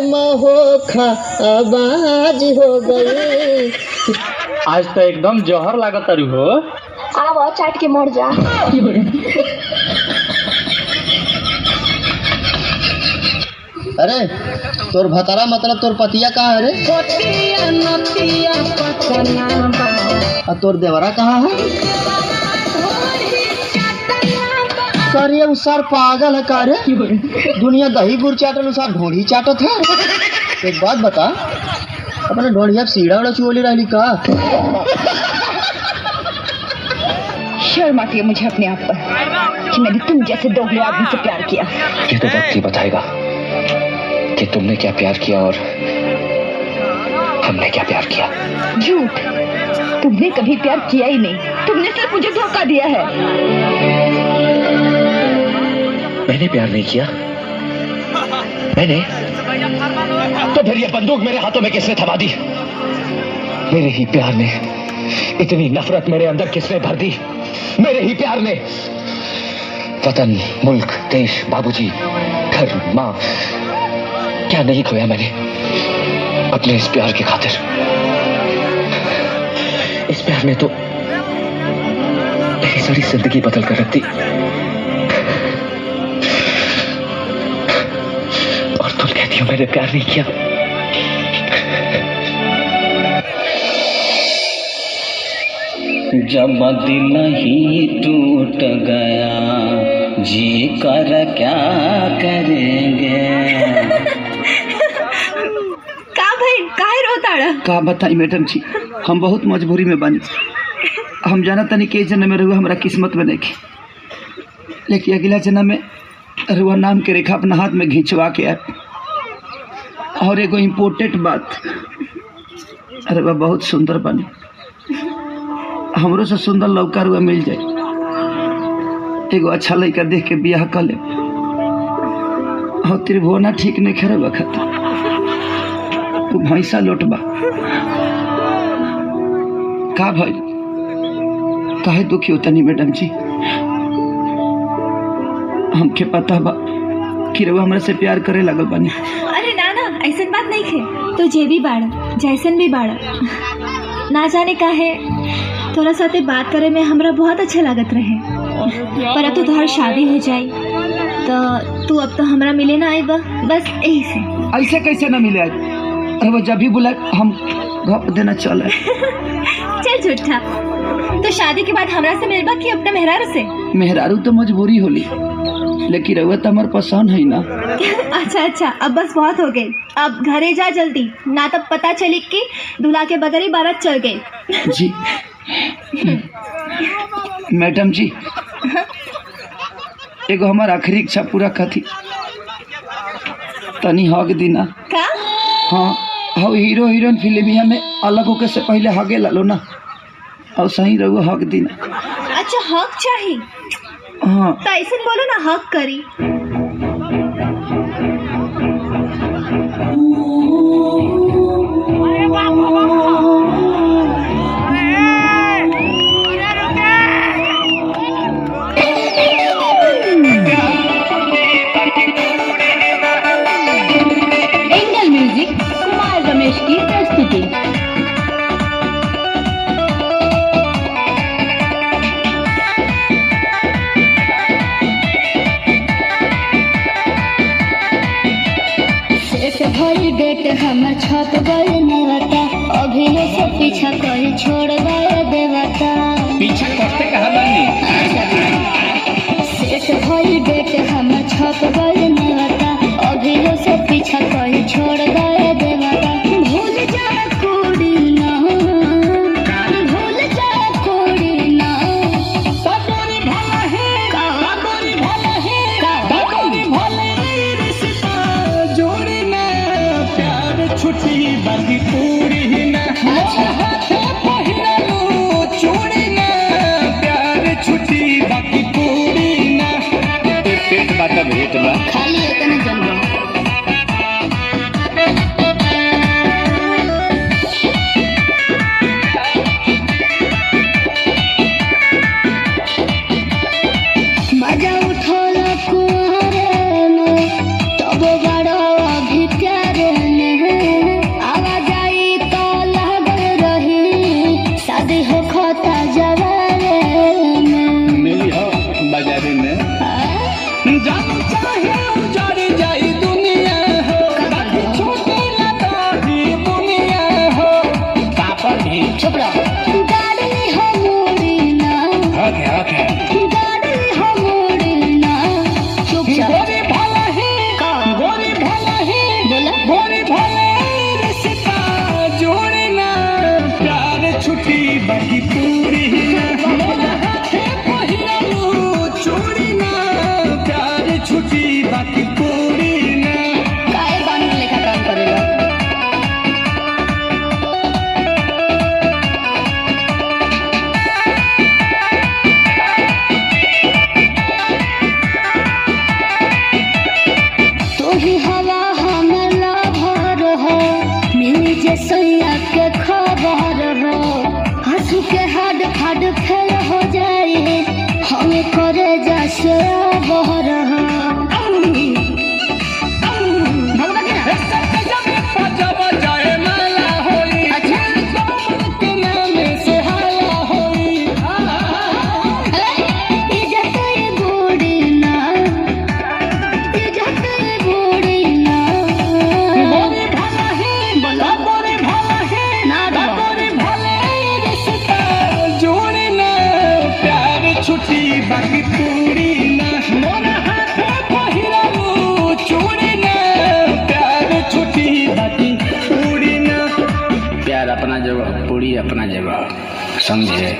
महोखा आवाज हो गई। आज तो एकदम जहर लागत तारू हो। आवा चाट के मर जा। अरे तोर भतारा मतलब तोर पतिया कहाँ है रे? और तोर देवरा कहाँ है? करे उसार पागल है का रे? दुनिया दही गुड़ चाटल उसार ढोढ़ी चाटत है। एक बात बता, अपने ढोढ़िया सीढ़ा उड़ा चुओली रही का? शर्म आती है मुझे अपने आप पर कि मैंने तुम जैसे दोगले आदमी से प्यार किया। ये तो वक्त ही बताएगा कि तुमने क्या प्यार किया और हमने क्या प्यार किया। झूठ, तुमने कभी प्यार किया ही नहीं, तुमने सिर्फ मुझे धोखा दिया है। मैंने प्यार नहीं किया। मैंने तो फिर ये बंदूक मेरे हाथों में किसने थमा दी? मेरे ही प्यार ने इतनी नफरत मेरे अंदर किसने भर दी? मेरे ही प्यार ने। वतन, मुल्क, देश, बाबूजी, घर, माँ, क्या नहीं खोया मैंने अपने इस प्यार की खातिर। इस प्यार ने तो मेरी सारी जिंदगी बदल कर रख दी। और तुम कहती हो मैंने प्यार नहीं किया। जब दिल ही टूट गया जी कर क्या करेंगे। का भाई काहे रोताड़ा? का बताई मैडम जी, हम बहुत मजबूरी में बानी। हम जाना तनी के जन्म में रहुआ हमारा किस्मत में नहीं, लेकिन अगला जन्म में रहुआ नाम के रेखा अपना हाथ में घिंचवा के आए। और एगो इम्पोर्टेंट बात, रहुआ बहुत सुंदर बनी। हमरो से सुंदर लड़का रुआ मिल जाए, एगो अच्छा लड़का देख के बियाह कर ले। और त्रिभुवना ठीक नहीं खेरे वक्त तू भैंसा लौटबा का भाई? काहे दुखी होता नहीं मैडम जी? हमके पता बा कि रउआ हमरा से प्यार करे लगल बानी। अरे ना ना, ऐसन बात नहीं है। तो जे भी बाड़ा, जैसन भी बाड़ा, ना जाने का है तोरा साथे बात करे में हमरा बहुत अच्छा लागत रहे। पर अब तो तोहर शादी हो जाई तो तू अब तो हमरा मिले ना आएगा, बस यही से। ऐसे कैसे ना मिले? अरे वो जब भी बुला हम घप देना चले। चल झूठा, तो शादी के बाद हमरा से मिलबा कि अपने मेहरारू से? मेहरारू तो मजबूरी होली, लेकिन रउआ तो हमार पसंद है ना। अच्छा अच्छा, अब बस बहुत हो गई, अब घरे जा जल्दी, ना तब पता चली कि दूल्हा के बगैर ही बारात चल गई। जी मैडम जी, एगो हमार आखिरी इच्छा पूरा कथी, तनी हक दीना का? हाँ, हाँ हीरो हीरोइन फिल्मिया में अलग होके से पहले हगे लालो ना, और सही रहुआ हक दीना। अच्छा हक चाहिए? हाँ तो ऐसे बोलो ना, हक करी। एंगल म्यूजिक कुमार रमेश की प्रस्तुति। भरी डेट हमर छप गए नेवता, अभी से पीछा कर छोड़ गए देवता। पीछा करते कहा बानी? सेठ भरी डेट हमर छप गए नेवता, अभी से पीछा कर छोड़ गए देवता। भूल जा कोड़ी ना, भूल जा कोड़ी ना। बाबूरी भला है, बाबूरी भला है, बाबूरी भला है। रिश्ता जोड़ी ना, प्यार छुट्टी बाकी पूरी ना। पहिला लो चूड़ी ना, प्यार छुट्टी बाकी पूरी ना। पेट बाटा भेट बा खाली इतने जन्म मजा उठोला कुआरे में, तब बड़ा अभी प्यारे आंसू के हाड फाड फेल हो जाए हमें करे जैसे बह रहा अपना जगह पूरी अपना जगह समझे।